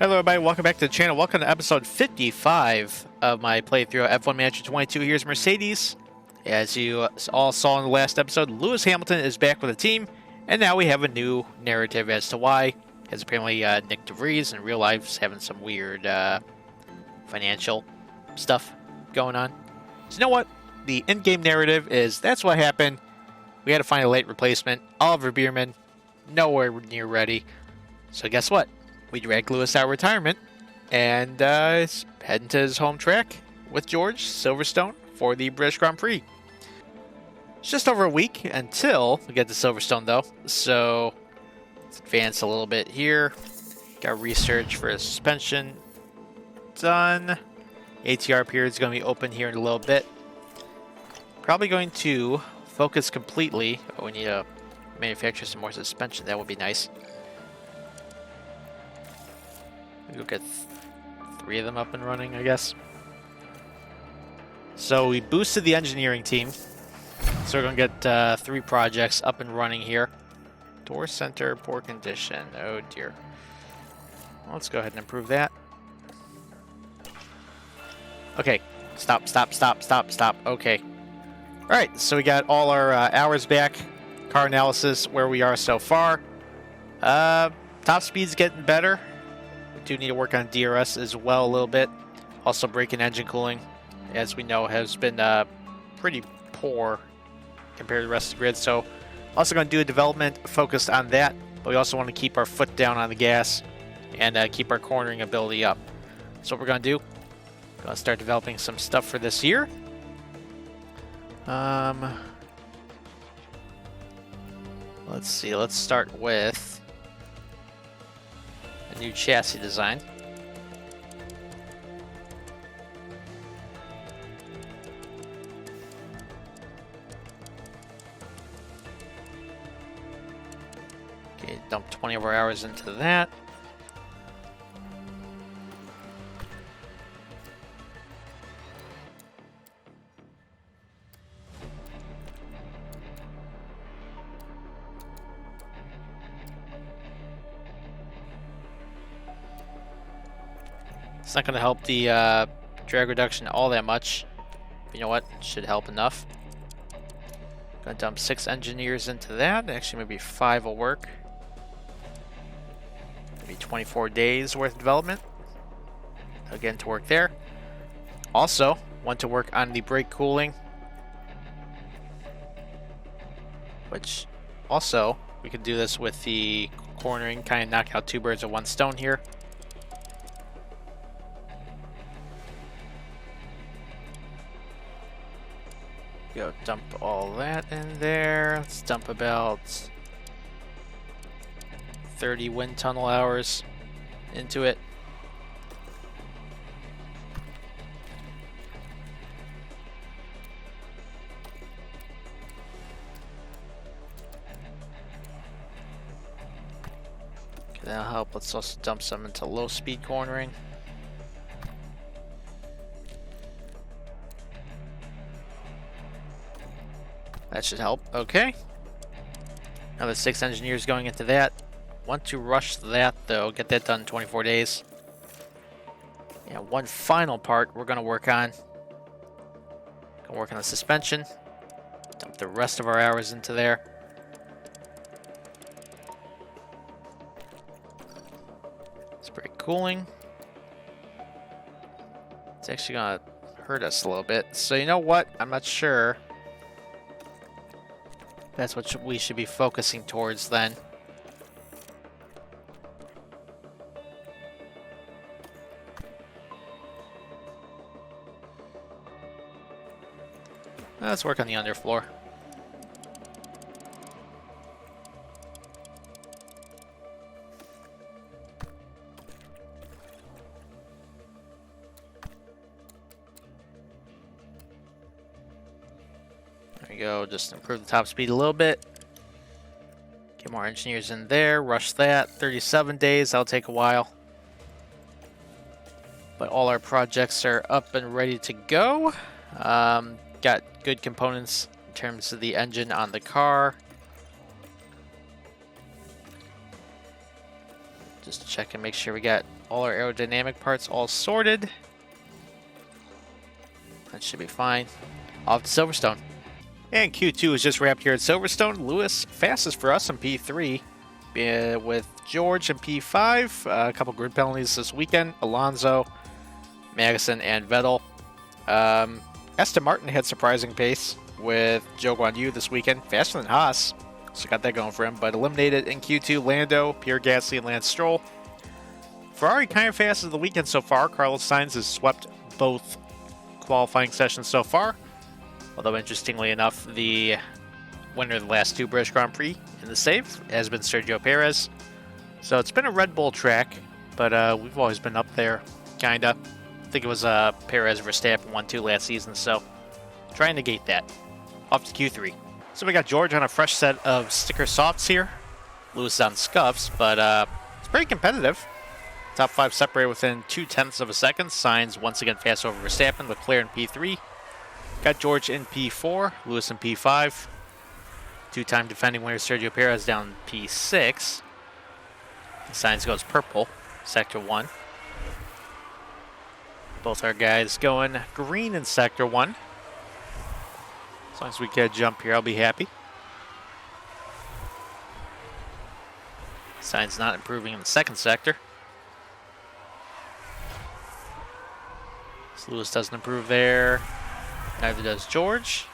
Hello everybody, welcome back to the channel. Welcome to episode 55 of my playthrough of F1 Manager 22. Here's Mercedes. As you all saw in the last episode, Lewis Hamilton is back with the team, and now we have a new narrative as to why. Because apparently Nick DeVries in real life is having some weird financial stuff going on. So you know what? The in-game narrative is that's what happened. We had to find a late replacement. Oliver Bierman, nowhere near ready. So guess what? We dragged Lewis out of retirement and is heading to his home track with George, Silverstone, for the British Grand Prix. It's just over a week until we get to Silverstone, though. So let's advance a little bit here. Got research for a suspension done. ATR period is going to be open here in a little bit. Probably going to focus completely. Oh, we need to manufacture some more suspension. That would be nice. We'll get 3 of them up and running, I guess. So we boosted the engineering team. So we're going to get 3 projects up and running here. Door center, poor condition. Oh dear. Well, let's go ahead and improve that. Okay. Stop. Okay. Alright, so we got all our hours back. Car analysis, where we are so far. Top speed's getting better. Do need to work on DRS as well a little bit. Also, brake-in engine cooling, as we know, has been pretty poor compared to the rest of the grid. So, also going to do a development focused on that. But we also want to keep our foot down on the gas and keep our cornering ability up. So, what we're going to do, going to start developing some stuff for this year. Let's see. Let's start with new chassis design. Okay, dump 20 of our hours into that. It's not going to help the drag reduction all that much. But you know what? It should help enough. Going to dump 6 engineers into that. Actually, maybe 5 will work. Maybe 24 days worth of development. Again, to work there. Also, want to work on the brake cooling. Which, also, we could do this with the cornering. Kind of knock out 2 birds with 1 stone here. Go dump all that in there. Let's dump about 30 wind tunnel hours into it. Okay, that'll help. Let's also dump some into low speed cornering. That should help. Okay. Another 6 engineers going into that. Want to rush that, though. Get that done in 24 days. Yeah, one final part we're going to work on. Going to work on the suspension. Dump the rest of our hours into there. Spray cooling. It's actually going to hurt us a little bit. So you know what? I'm not sure. That's what we should be focusing towards then. Let's work on the underfloor. There we go, just improve the top speed a little bit. Get more engineers in there, rush that. 37 days, that'll take a while. But all our projects are up and ready to go. Got good components in terms of the engine on the car. Just check and make sure we got all our aerodynamic parts all sorted. That should be fine. Off to Silverstone. And Q2 is just wrapped here at Silverstone. Lewis fastest for us in P3 with George in P5. A couple grid penalties this weekend. Alonso, Magnussen, and Vettel. Aston Martin had surprising pace with Zhou Guanyu this weekend. Faster than Haas. So got that going for him. But eliminated in Q2 Lando, Pierre Gasly, and Lance Stroll. Ferrari kind of fast as the weekend so far. Carlos Sainz has swept both qualifying sessions so far. Although, interestingly enough, the winner of the last two British Grand Prix in the save has been Sergio Perez. So it's been a Red Bull track, but we've always been up there, kinda. I think it was Perez Verstappen 1-2 last season, so try and negate that. Off to Q3. So we got George on a fresh set of sticker softs here. Lewis on scuffs, but it's pretty competitive. Top 5 separated within 0.2 of a second. Sainz once again fast over Verstappen. Leclerc in P3. Got George in P4. Lewis in P5. Two-time defending winner Sergio Perez down P6. Sainz goes purple, Sector 1. Both our guys going green in Sector 1. As long as we get a jump here, I'll be happy. Sainz not improving in the second sector. So Lewis doesn't improve there. Neither does George.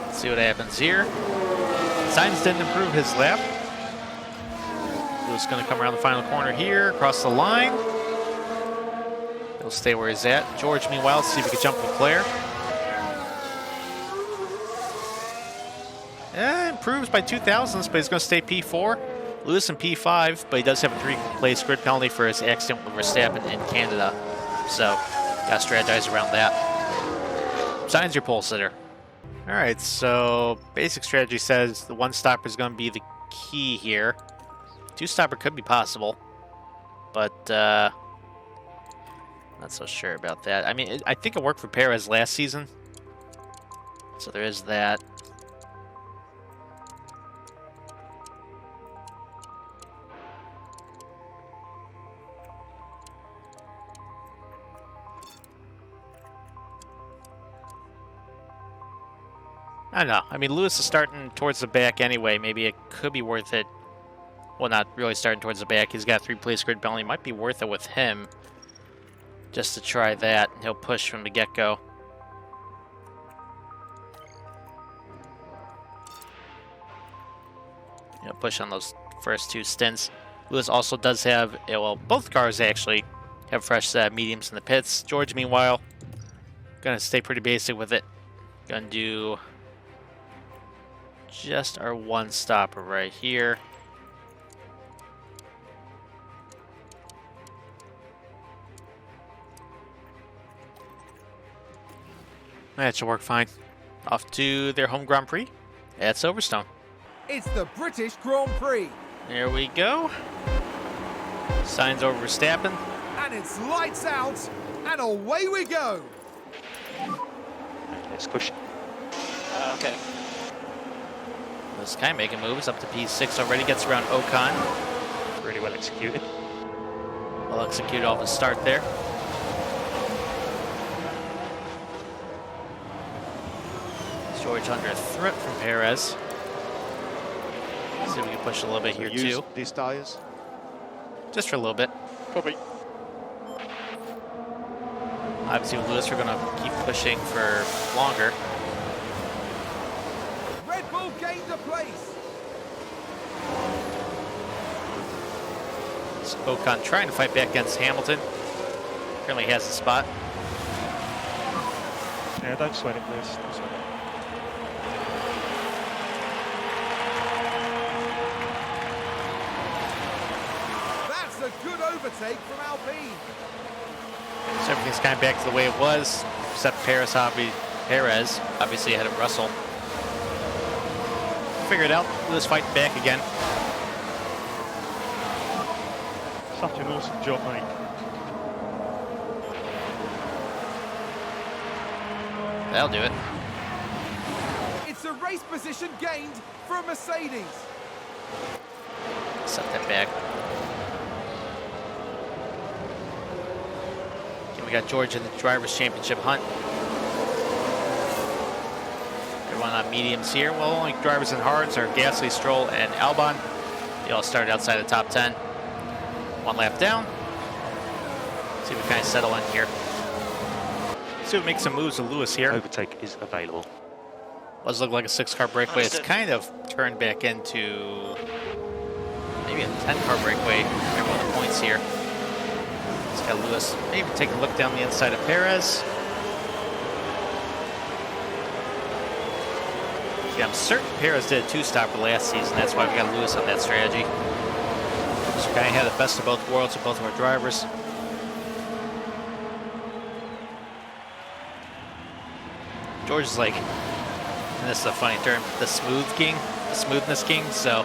Let's see what happens here. Sainz didn't improve his lap. Lewis going to come around the final corner here, across the line. He'll stay where he's at. George, meanwhile, see if he can jump Leclerc. Improves by 0.02, but he's going to stay P4. Lewis in P5, but he does have a 3-place grid penalty for his accident with Verstappen in Canada. So, got to strategize around that. Sainz your pole sitter. All right, so basic strategy says the one stopper is going to be the key here. Two stopper could be possible, but not so sure about that. I mean, I think it worked for Perez last season, so there is that. I don't know. I mean, Lewis is starting towards the back anyway. Maybe it could be worth it. Well, not really starting towards the back. He's got a 3-place grid penalty. Might be worth it with him just to try that. He'll push from the get-go. He'll push on those first 2 stints. Lewis also does have, well, both cars actually have fresh mediums in the pits. George, meanwhile, gonna stay pretty basic with it. Gonna do just our one stopper right here. That should work fine. Off to their home Grand Prix at Silverstone. It's the British Grand Prix. There we go. Sainz over Verstappen. And it's lights out, and away we go. Let's push. Okay. This guy making moves up to P6 already. Gets around Ocon. Really well executed. Well executed off the start there. George under threat from Perez. See if we can push a little bit here too. These tires? Just for a little bit. Probably. Obviously with Lewis, we're going to keep pushing for longer. Red Bull gained a place. So Ocon trying to fight back against Hamilton. Currently has the spot. Yeah, don't sweat it, Lewis. Don't sweat it. That's a good overtake from Alpine. So everything's kind of back to the way it was, except Perez obviously ahead of Russell. Figure it out. Lewis fighting back again. Such an awesome job, mate. That'll do it. It's a race position gained for a Mercedes. set that back. Okay, we got George in the Drivers' Championship hunt. Everyone on mediums here. Well, only drivers in hards are Gasly, Stroll, and Albon. They all started outside the top 10. One lap down. See if we kind of settle in here. See if we make some moves with Lewis here. Overtake is available. Does look like a 6-car breakaway. It's kind of turned back into maybe a 10-car breakaway. Remember one of the points here. Let's got Lewis maybe take a look down the inside of Perez. Yeah, I'm certain Perez did a 2-stopper last season. That's why we got Lewis on that strategy. So kind of had the best of both worlds with both of our drivers. George is like, and this is a funny term, the smooth king, the smoothness king, so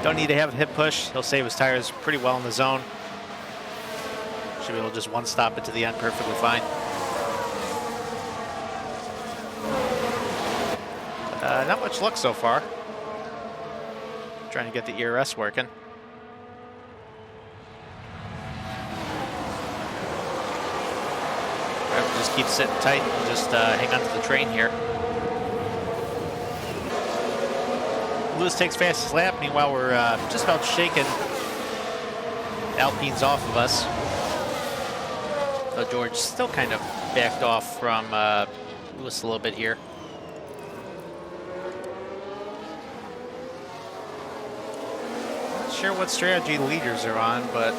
don't need to have a hip push. He'll save his tires pretty well in the zone. Should be able to just one stop it to the end perfectly fine. Not much luck so far. Trying to get the ERS working. Just keep sitting tight and just hang on to the train here. Lewis takes fastest lap. Meanwhile, we're just about shaking Alpine's off of us. Though George still kind of backed off from Lewis a little bit here. Not sure what strategy the leaders are on, but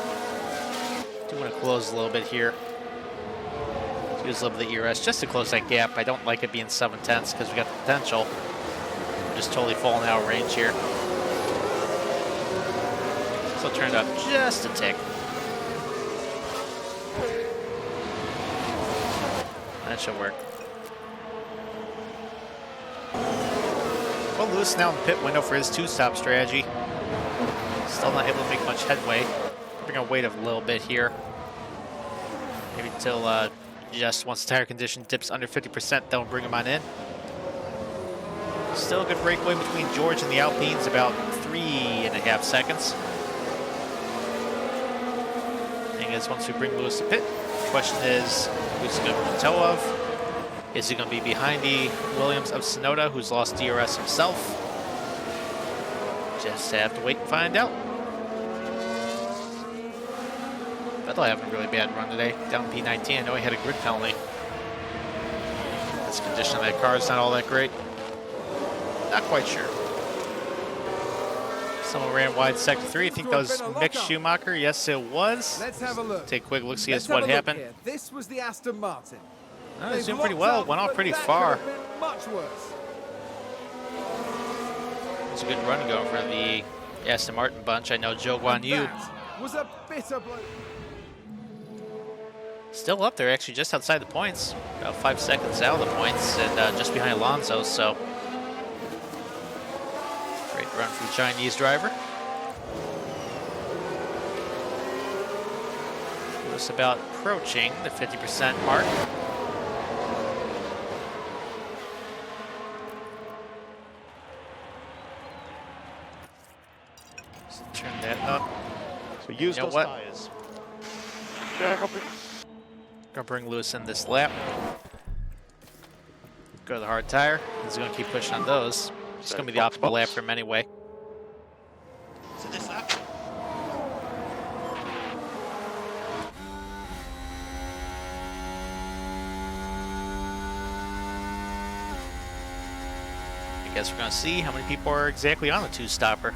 do want to close a little bit here. Use a little bit of the ERS just to close that gap. I don't like it being 7/10 because we got the potential. We're just totally falling out of range here. So turned up just a tick. That should work. Well, Lewis now in the pit window for his 2-stop strategy. Still not able to make much headway. We're gonna wait a little bit here. Maybe until just once the tire condition dips under 50%, then we'll bring him on in. Still a good breakaway between George and the Alpines, about 3.5 seconds. Thing is, once we bring Lewis to pit, the question is, who's he going to be toe of? Is he going to be behind the Williams of Sonoda, who's lost DRS himself? Just have to wait and find out. Vettel having a really bad run today, down P19. I know he had a grid penalty. This condition of that car is not all that great. Not quite sure. Someone ran wide sector 3. I think that was Mick Schumacher. Yes, it was. Let's have a look. Take a quick look, see what happened. Here. This was the Aston Martin. He's doing pretty well. Went off pretty far. Much worse. It's a good run going for the Aston Martin bunch. I know Joe Guan Yu was a bitter blow. still up there, actually, just outside the points. About 5 seconds out of the points, and just behind Alonso, so great run from the Chinese driver. Lewis about approaching the 50% mark. So turn that up. So use You know those what? tires. Gonna bring Lewis in this lap. Go to the hard tire. He's gonna keep pushing on those. It's gonna be the optimal lap for him anyway. So this lap. I guess we're gonna see how many people are exactly on the 2-stopper.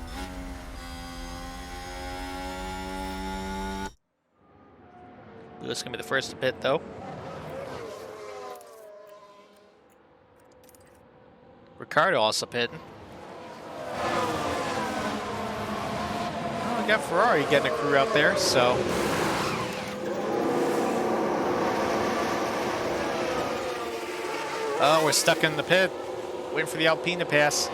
Lewis gonna be the first to pit, though. Ricardo also pitting. Oh, we got Ferrari getting a crew out there, so. Oh, we're stuck in the pit. Waiting for the Alpine to pass.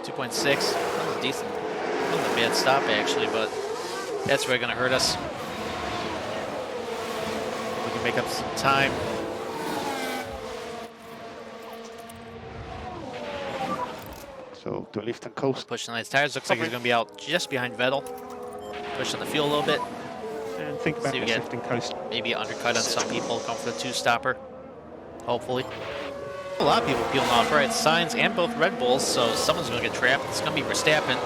2.6. That was a decent. That wasn't a bad stop, actually, but that's really gonna hurt us. Make up some time. So Do a lift and coast. Pushing on his tires. Looks like he's going to be out just behind Vettel. Pushing the fuel a little bit. And think about See if this we lift and coast. maybe undercut on some people. Going for the 2-stopper. Hopefully. A lot of people peeling off right signs and both Red Bulls, so someone's going to get trapped. It's going to be Verstappen.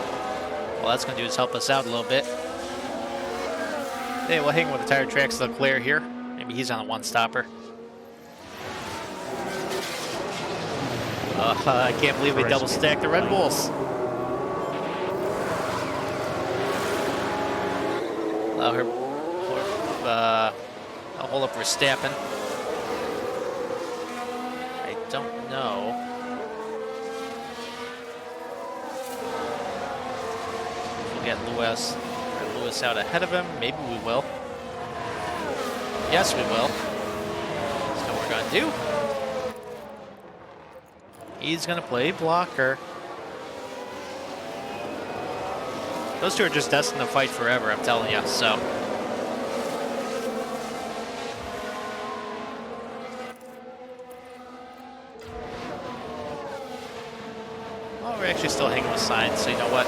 All that's going to do is help us out a little bit. Hey, we'll hang with the tire tracks Leclerc here. Maybe he's on a 1-stopper. I can't believe they double stacked the Red Bulls. Allow her. I'll hold up Verstappen. I don't know. We'll get Lewis out ahead of him. Maybe we will. Yes, we will. That's what we're gonna do. He's gonna play blocker. Those two are just destined to fight forever, I'm telling you, so. Well, we're actually still hanging with signs, so you know what?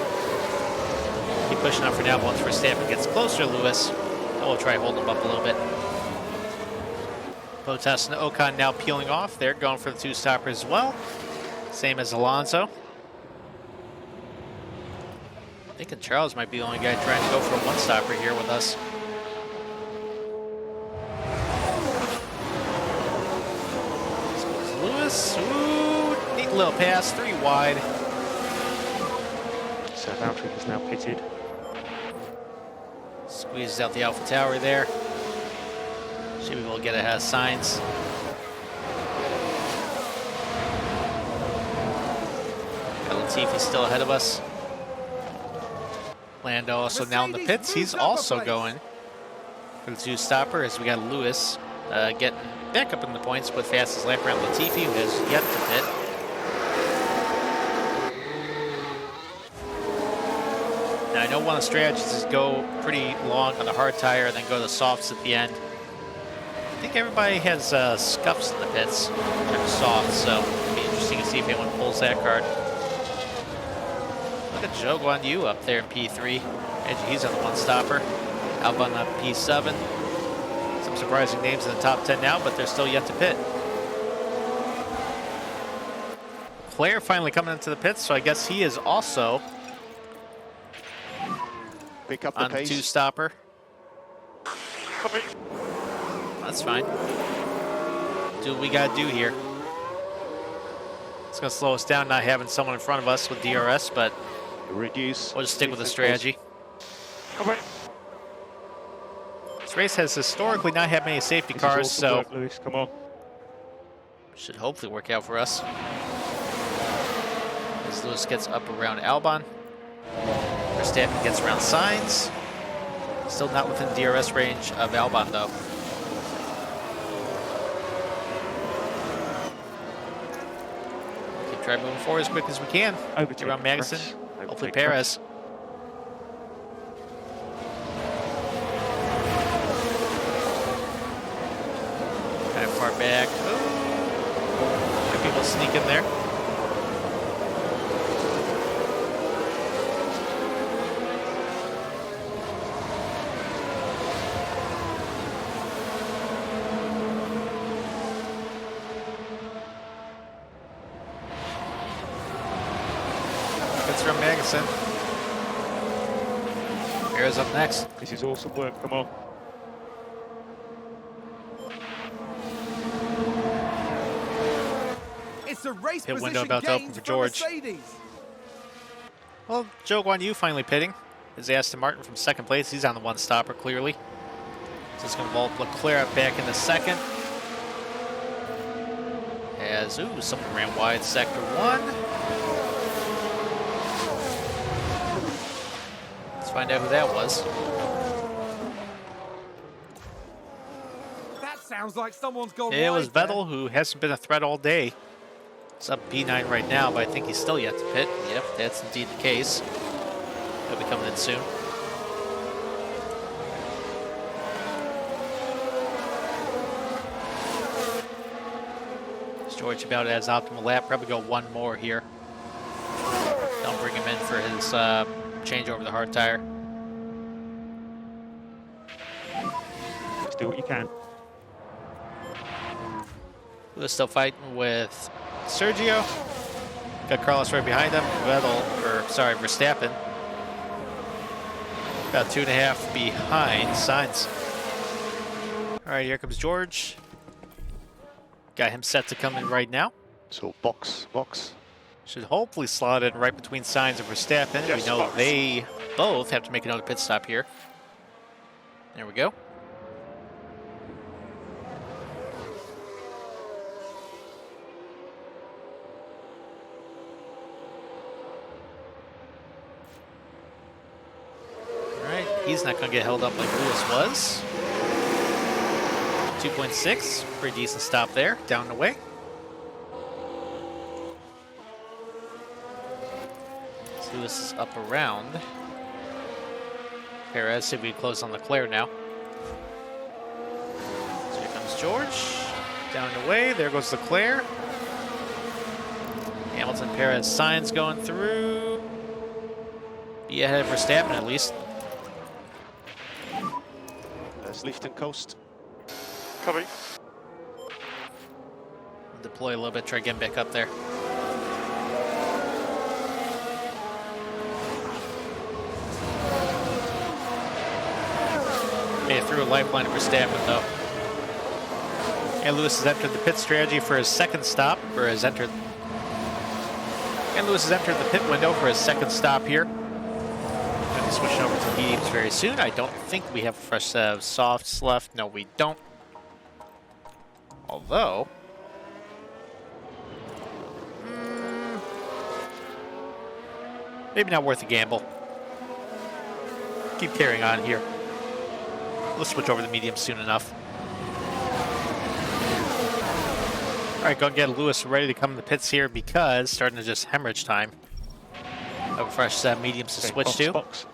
Keep pushing up for now. Once Verstappen gets closer to Lewis, we'll try holding him up a little bit. Bottas and Ocon now peeling off. They're going for the 2-stopper as well. Same as Alonso. I think Charles might be the only guy trying to go for a 1-stopper here with us. Lewis, ooh, neat little pass, 3 wide. So Valtteri is now pitted. Squeezes out the Alpha Tower there. Should be able to get ahead of signs. Latifi's still ahead of us. Lando also now in the pits. He's also going for the 2-stopper as we got Lewis getting back up in the points with fastest lap around Latifi, who has yet to pit. Now I know one of the strategies is go pretty long on the hard tire and then go to the softs at the end. I think everybody has scuffs in the pits in terms of softs, so it'll be interesting to see if anyone pulls that card. Look at Zhou Guanyu up there in P3. He's on the 1-stopper. Albon on P7. Some surprising names in the top 10 now, but they're still yet to pit. Claire finally coming into the pits, so I guess he is also Pick up on the the pace. 2-stopper. That's fine. Do what we gotta do here. It's gonna slow us down not having someone in front of us with DRS, but Reduce. we'll just stick with the strategy. This race has historically not had many safety cars, so work, Lewis. Come on. should hopefully work out for us. As Lewis gets up around Albon. Verstappen gets around Sainz. Still not within DRS range of Albon, though. Keep trying moving forward as quick as we can. Overtake Around Magnussen. Perez. Hopefully Overtake Perez. Kind of far back. Ooh. Might be able to sneak in there. That's from Magnussen. Perez up next. This is awesome work. Come on. It's a race Pit window position about to open gains for George. Mercedes. Well, Zhou Guanyu finally pitting. Is Aston Martin from second place. He's on the 1-stopper, clearly. So it's going to vault Leclerc back into second. As, ooh, someone ran wide sector 1. Let's find out who that was. That sounds like someone's gone It was wide there. Vettel, who hasn't been a threat all day. It's up P9 right now, but I think he's still yet to pit. Yep, that's indeed the case. He'll be coming in soon. George about has optimal lap. Probably go one more here. Don't for his change over the hard tire. Just do what you can. Lewis still fighting with Sergio. Got Carlos right behind him. Verstappen. About 2.5 behind Sainz. All right, here comes George. Got him set to come in right now. So box. Should hopefully slot in right between Sainz and Verstappen. Yes, we know box. they both have to make another pit stop here. There we go. Alright, he's not going to get held up like Lewis was. 2.6, pretty decent stop there, down the way. So Lewis is up around. Perez, see if we can close on Leclerc now. So here comes George. Down the way, there goes Leclerc. Hamilton, Perez, Sainz going through. Be ahead of Verstappen at least. There's lift and coast. Copy. Deploy a little bit, try getting back up there. Made it through a lifeline for Verstappen though. And Lewis has entered the pit strategy for his second stop, or has entered. And Lewis has entered the pit window for his second stop here. Going to be switching over to mediums very soon. I don't think we have a fresh set of softs left. No, we don't. Although, maybe not worth a gamble. Keep carrying on here. Let's switch over to medium soon enough. All right, go and get Lewis ready to come in the pits here because starting to just hemorrhage time. Have a fresh set of mediums to switch to. Box.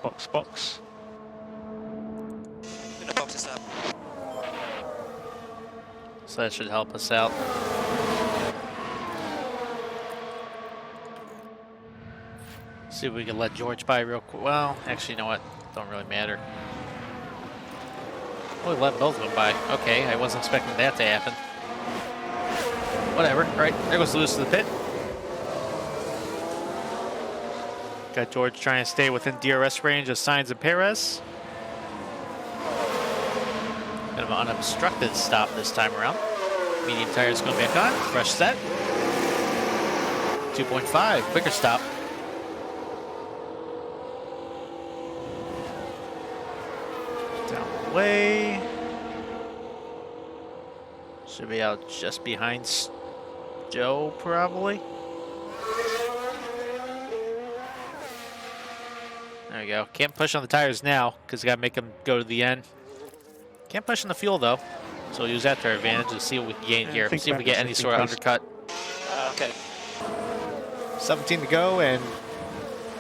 Gonna box this up. So that should help us out. See if we can let George by real quick. Well, actually, you know what? Don't really matter. Oh, we let both of them by. Okay, I wasn't expecting that to happen. Whatever. All right, there goes Lewis to the pit. Got George trying to stay within DRS range of Sainz and Perez. Bit of an unobstructed stop this time around. Medium tires going back on. Fresh set. 2.5. Quicker stop. Down the way. Should be out just behind Joe, probably. There we go. Can't push on the tires now because we got to make them go to the end. Can't push on the fuel though, so we'll use that to our advantage to see what we can gain here. See if we get any sort of undercut. Okay. 17 to go and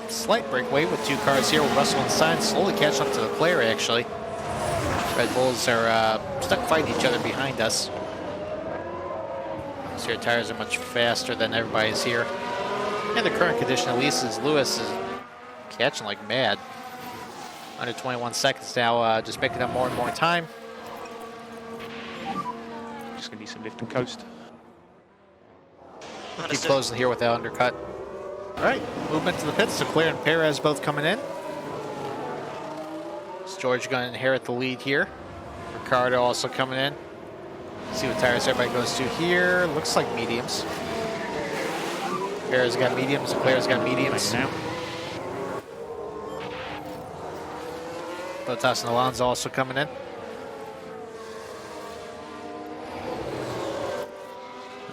slight breakaway with two cars here with Russell and Sainz slowly catching up to Leclerc actually. Red Bulls are stuck fighting each other behind us. So your tires are much faster than everybody's here. In the current condition at least is Lewis is catching like mad. Under 21 seconds now, just making up more and more time. Just gonna need some lift and coast. Keep Understood. closing here with that undercut. All right, movement to the pits. Leclerc and Perez both coming in. Is George going to inherit the lead here? Ricardo also coming in. See what tires everybody goes to here. Looks like mediums. Perez got mediums. Leclerc's got mediums. Now. Bottas and Alonso also coming in.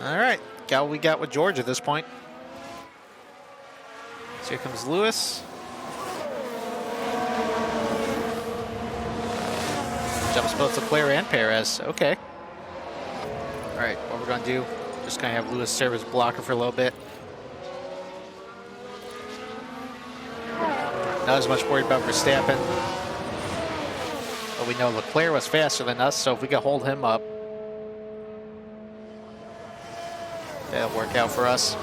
All right, got what we got with George at this point. So here comes Lewis. Jumps both Leclerc and Perez. Okay. All right, what we're gonna do, just gonna have Lewis serve as blocker for a little bit. Not as much worried about Verstappen. But we know Leclerc was faster than us, so if we can hold him up, that'll work out for us.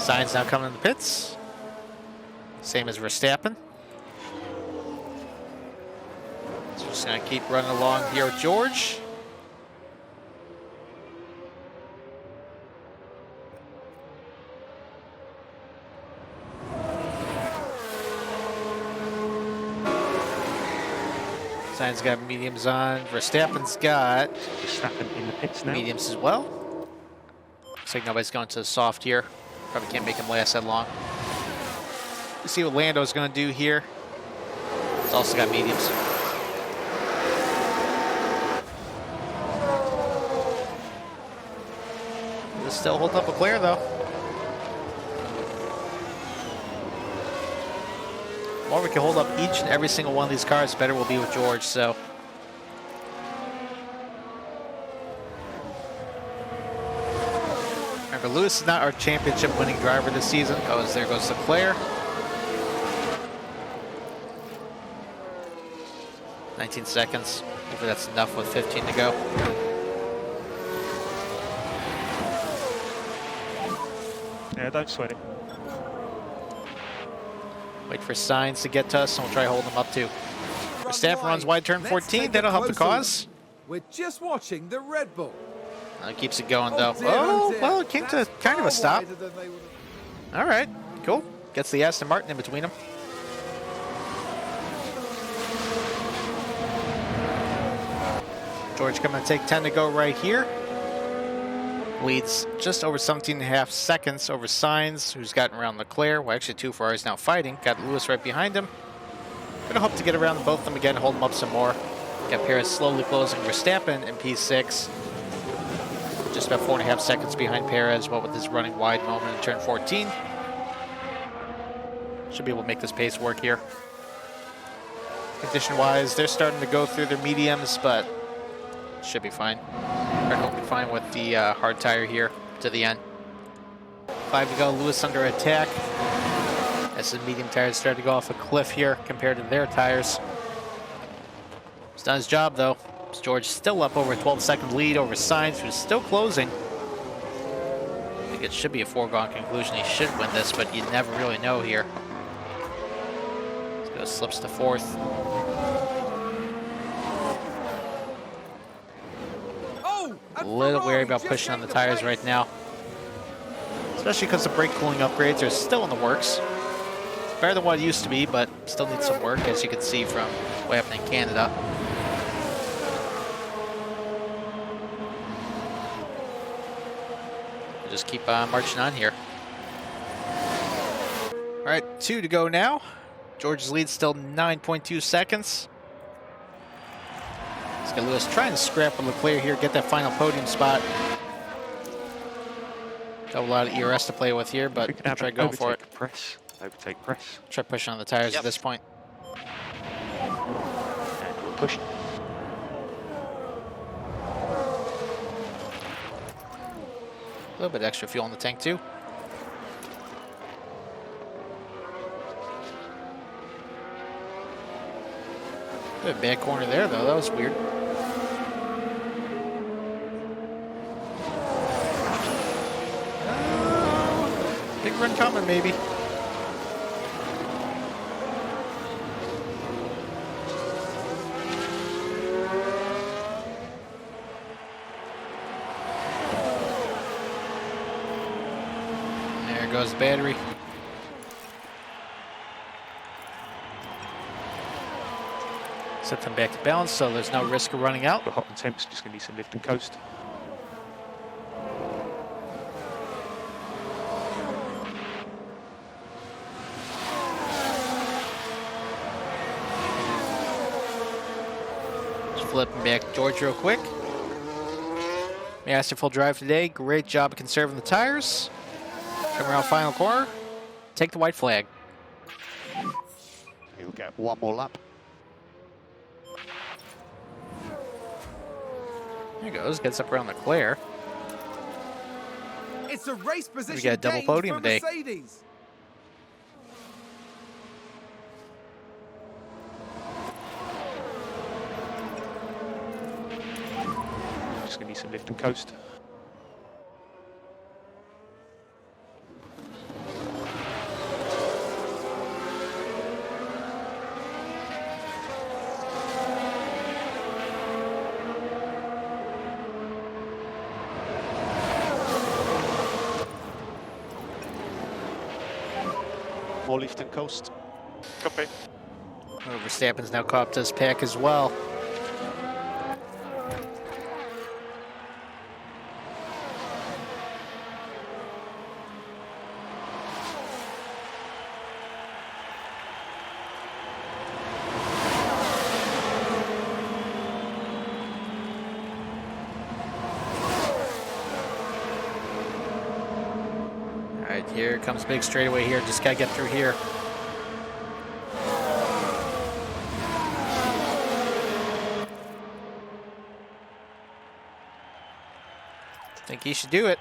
Sainz now coming in the pits. Same as Verstappen. So just gonna keep running along here with George. Sainz got mediums on. Verstappen's got Verstappen in the pits now. mediums as well. Looks like nobody's going to the soft here. Probably can't make him last that long. You see what Lando's going to do here. He's also got mediums. He'll still hold up Leclerc though. The more we can hold up each and every single one of these cars, the better we'll be with George. So. Remember, Lewis is not our championship winning driver this season. Oh, there goes Leclerc. 19 seconds. Hopefully that's enough with 15 to go. Yeah, don't sweat it. Wait for Sainz to get to us, and we'll try holding him up too. Verstappen runs wide turn Let's 14. take a That'll help the closer cause. look. We're just watching the Red Bull. It keeps it going Oh, though. dear, Oh, dear. well, it came to That's kind of a far stop. wider than they would've- All right, cool. Gets the Aston Martin in between them. George coming to take 10 to go right here. Leads just over 17.5 seconds over Sainz, who's gotten around Leclerc. Well, actually, two Ferraris now fighting. Got Lewis right behind him. Gonna hope to get around both of them again, hold them up some more. Got Perez slowly closing Verstappen in P6. Just about 4.5 seconds behind Perez, what with his running wide moment in turn 14. Should be able to make this pace work here. Condition-wise, they're starting to go through their mediums, but should be fine. Red will be fine with the hard tire here to the end. 5 to go, Lewis under attack. As the medium tires start to go off a cliff here compared to their tires. He's done his job though. George still up over a 12-second lead over Sainz, who's still closing. I think it should be a foregone conclusion. He should win this, but you never really know here. Let's go, slips to 4th. Oh, A little wary about pushing on the tires right now. Especially because the brake cooling upgrades are still in the works. It's better than what it used to be, but still needs some work, as you can see from what happened in Canada. We'll just keep marching on here. All right, 2 to go now. George's lead still 9.2 seconds. Let's get Lewis trying to scrap with Leclerc here, get that final podium spot. Got a lot of ERS to play with here, but We can try going for it. Overtake press. Try pushing on the tires at this point. And we'll push. A little bit extra fuel in the tank too. Bit of bad corner there though, that was weird. Big run coming maybe. There goes the battery. Set them back to balance, so there's no risk of running out. The hot and temps, just going to need some lift and coast. Just flipping back George real quick. Masterful drive today. Great job of conserving the tires. Come around final corner. Take the white flag. He'll get one more lap. There he goes. Gets up around Leclerc. It's a race position. We got a double gain podium for today. Mercedes. Just going to need some lift and coast. More lift and coast. Copy. Verstappen's now caught up to his pack as well. Alright, here comes big straightaway here. Just gotta get through here. I think he should do it.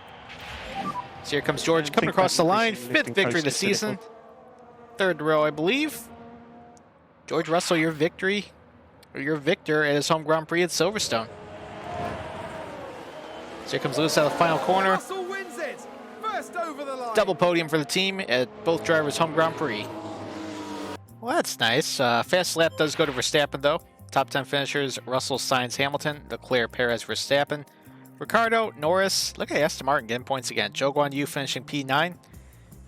So here comes George coming across the line. 5th victory of the season. 3rd row, I believe. George Russell, your victory, or your victor at his home Grand Prix at Silverstone. So here comes Lewis out of the final corner. Russell wins it. First over the line. Double podium for the team at both drivers' home Grand Prix. Well, that's nice. Fast lap does go to Verstappen, though. Top 10 finishers: Russell, Sainz, Hamilton, Leclerc, Perez, Verstappen, Ricardo, Norris. Look at Aston Martin getting points again. Zhou Guan Yu finishing P9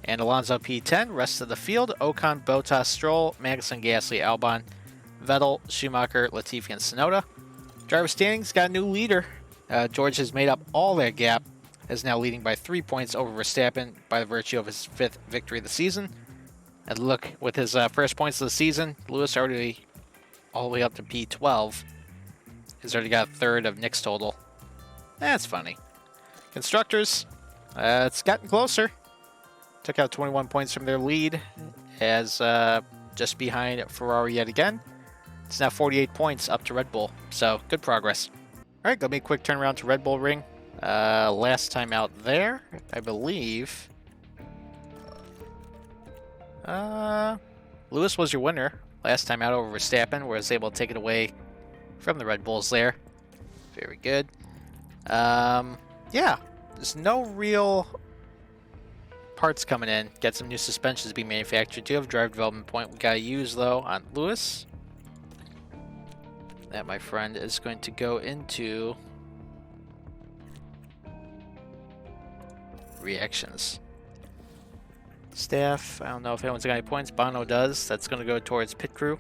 and Alonso P10. Rest of the field: Ocon, Bottas, Stroll, Magnussen, Gasly, Albon, Vettel, Schumacher, Latifi, and Tsunoda. Driver standings got a new leader. George has made up all that gap, is now leading by 3 points over Verstappen by the virtue of his 5th victory of the season. And look, with his first points of the season, Lewis already all the way up to P12. He's already got a 3rd of Nick's total. That's funny. Constructors, it's gotten closer. Took out 21 points from their lead, as just behind Ferrari yet again. It's now 48 points up to Red Bull, so good progress. All right, gonna be a quick turnaround to Red Bull Ring. Last time out there, I believe. Lewis was your winner last time out over Verstappen, was able to take it away from the Red Bulls there. Very good. Yeah, there's no real parts coming in. Get some new suspensions being manufactured. Do have a drive development point we gotta use though on Lewis. That, my friend, is going to go into reactions. Staff, I don't know if anyone's got any points. Bono does. That's going to go towards pit crew.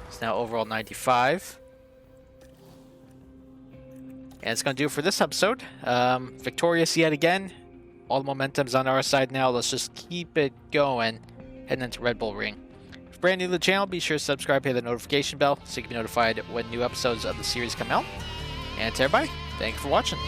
It's now overall 95. And it's going to do it for this episode. Victorious yet again. All the momentum's on our side now. Let's just keep it going. Heading into Red Bull Ring. If you're brand new to the channel, be sure to subscribe, hit the notification bell so you can be notified when new episodes of the series come out. And to everybody, thank you for watching.